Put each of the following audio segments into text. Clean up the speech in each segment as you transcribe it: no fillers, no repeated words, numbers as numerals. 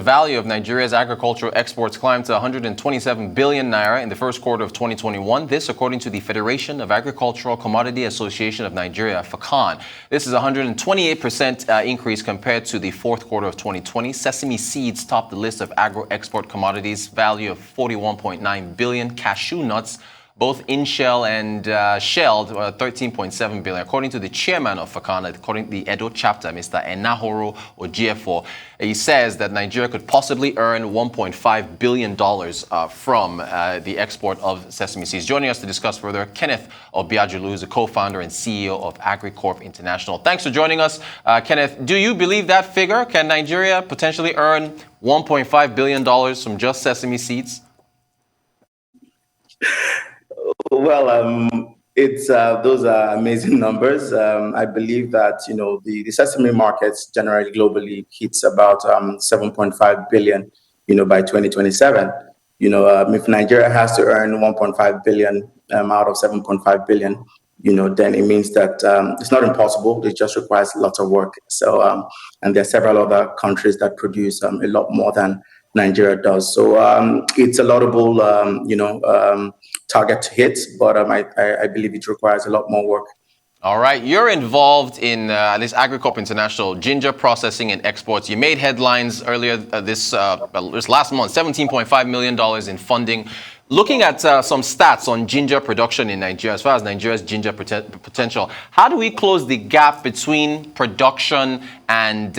value of Nigeria's agricultural exports climbed to 127 billion naira in the first quarter of 2021. This, according to the Federation of Agricultural Commodity Association of Nigeria, FACON. This is a 128% increase compared to the fourth quarter of 2020. Sesame Seeds topped the list of agro-export commodities, value of 41.9 billion. Cashew nuts, both in-shell and shelled, 13.7 billion. According to the chairman of FACON, according to the Edo chapter, Mr. Enahoro Ojiefo, he says that Nigeria could possibly earn $1.5 billion from the export of sesame seeds. Joining us to discuss further, Kenneth Obiajulu, who is the co-founder and CEO of Agricorp International. Thanks for joining us, Kenneth. Do you believe that figure? Can Nigeria potentially earn $1.5 billion from just sesame seeds? Well, it's those are amazing numbers. I believe that the sesame markets generally globally hits about 7.5 billion, by 2027. If Nigeria has to earn 1.5 billion out of 7.5 billion, then it means that it's not impossible. It just requires lots of work. So, and there are several other countries that produce a lot more than Nigeria does. So it's a laudable, target to hit, but I believe it requires a lot more work. All right. You're involved in this Agricorp International ginger processing and exports. You made headlines earlier this last month, $17.5 million in funding. Looking at some stats on ginger production in Nigeria, as far as Nigeria's ginger potential, how do we close the gap between production and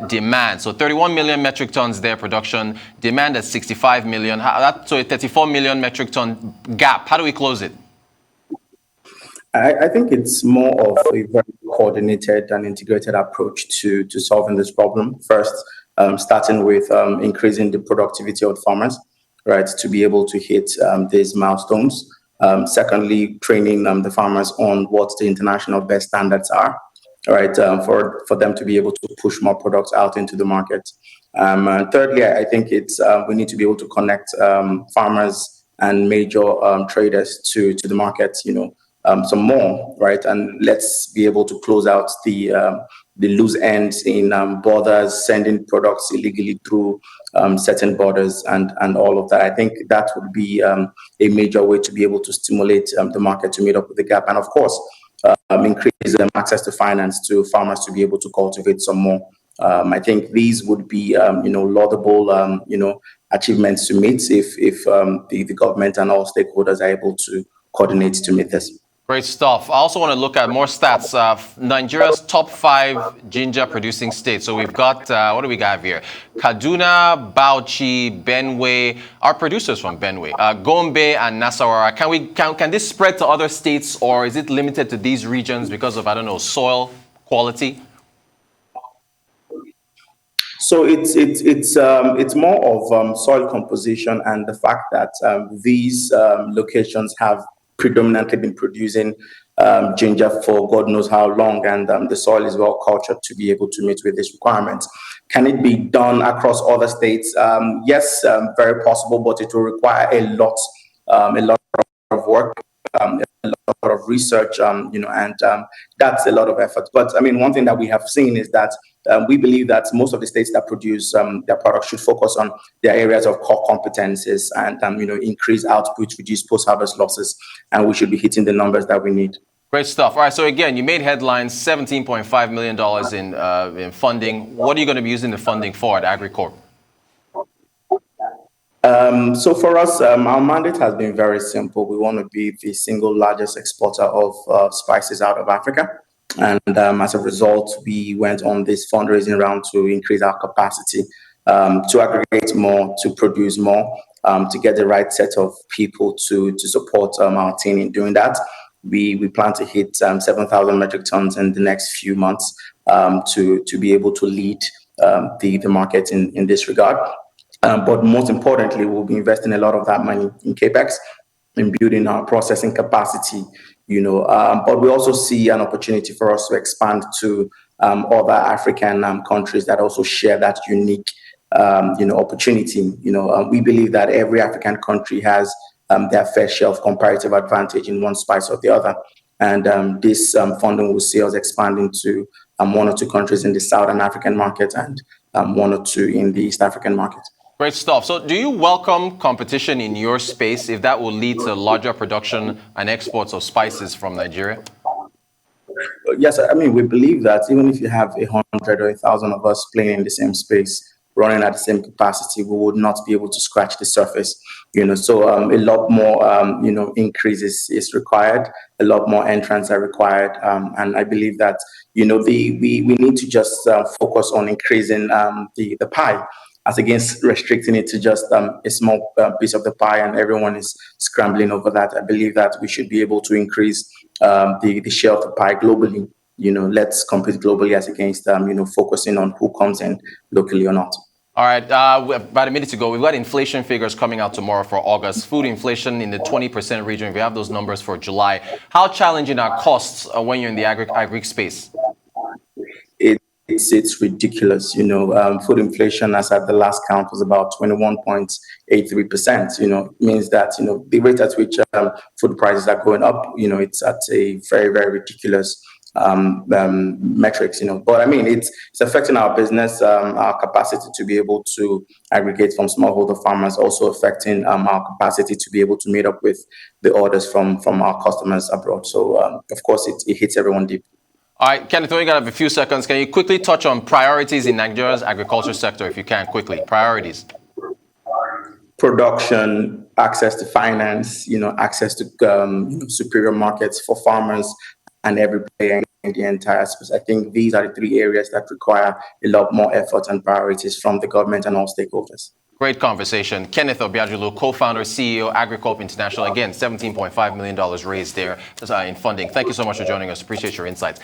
demand? So 31 million metric tons there production, demand at 65 million. So a 34 million metric ton gap. How do we close it? I think it's more of a very coordinated and integrated approach to solving this problem. First, starting with increasing the productivity of farmers, right, to be able to hit these milestones. Secondly, training the farmers on what the international best standards are, right, for them to be able to push more products out into the market. Thirdly, I think it's we need to be able to connect farmers and major traders to the market, some more, right? And let's be able to close out the loose ends in borders, sending products illegally through certain borders and all of that. I think that would be a major way to be able to stimulate the market to meet up with the gap. And of course, increase access to finance to farmers to be able to cultivate some more. I think these would be, laudable, achievements to meet if the government and all stakeholders are able to coordinate to meet this. Great stuff. I also want to look at more stats. Nigeria's top 5 ginger producing states. So we've got, what do we got here? Kaduna, Bauchi, Benue, our producers from Benue, Gombe and Nasarawa. Can this spread to other states, or is it limited to these regions because of, soil quality? So it's more of soil composition and the fact that these locations have predominantly been producing ginger for God knows how long, and the soil is well cultured to be able to meet with these requirements. Can it be done across other states? Yes, very possible, but it will require a lot of work, a lot of research, and that's a lot of effort. But I mean, one thing that we have seen is that we believe that most of the states that produce their products should focus on their areas of core competencies and increase output, reduce post-harvest losses, and we should be hitting the numbers that we need. Great stuff. All right, so again, you made headlines, $17.5 million in funding. What are you going to be using the funding for at Agricorp? So for us, our mandate has been very simple. We want to be the single largest exporter of spices out of Africa. And as a result, we went on this fundraising round to increase our capacity, to aggregate more, to produce more, to get the right set of people to support our team in doing that. We plan to hit 7,000 metric tons in the next few months to be able to lead the market in this regard. But most importantly, we'll be investing a lot of that money in CAPEX, in building our processing capacity, but we also see an opportunity for us to expand to other African countries that also share that unique, opportunity. We believe that every African country has their fair share of comparative advantage in one spice or the other. And this funding will see us expanding to 1 or 2 countries in the Southern African market and one or two in the East African market. Great stuff. So do you welcome competition in your space if that will lead to larger production and exports of spices from Nigeria? Yes, I mean, we believe that even if you have 100 or 1,000 of us playing in the same space, running at the same capacity, we would not be able to scratch the surface. So a lot more, increases is required. A lot more entrants are required, and I believe that we need to just focus on increasing the pie, as against restricting it to just a small piece of the pie, and everyone is scrambling over that. I believe that we should be able to increase the share of the pie globally. Let's compete globally as against focusing on who comes in locally or not. All right, about a minute to go. We've got inflation figures coming out tomorrow for August. Food inflation in the 20% region. We have those numbers for July. How challenging are costs when you're in the AGRIC space? It's ridiculous. Food inflation, as at the last count, was about 21.83%. Means that the rate at which food prices are going up, it's at a very, very ridiculous metrics. But I mean, it's affecting our business, our capacity to be able to aggregate from smallholder farmers, also affecting our capacity to be able to meet up with the orders from our customers abroad. So of course, it hits everyone deep. All right, Kenneth, we got a few seconds. Can you quickly touch on priorities in Nigeria's agriculture sector, if you can, quickly? Priorities. Production, access to finance, access to superior markets for farmers and every player in the entire space. I think these are the three areas that require a lot more effort and priorities from the government and all stakeholders. Great conversation. Kenneth Obiajulu, co-founder, CEO, Agricorp International. Again, $17.5 million raised there in funding. Thank you so much for joining us. Appreciate your insights.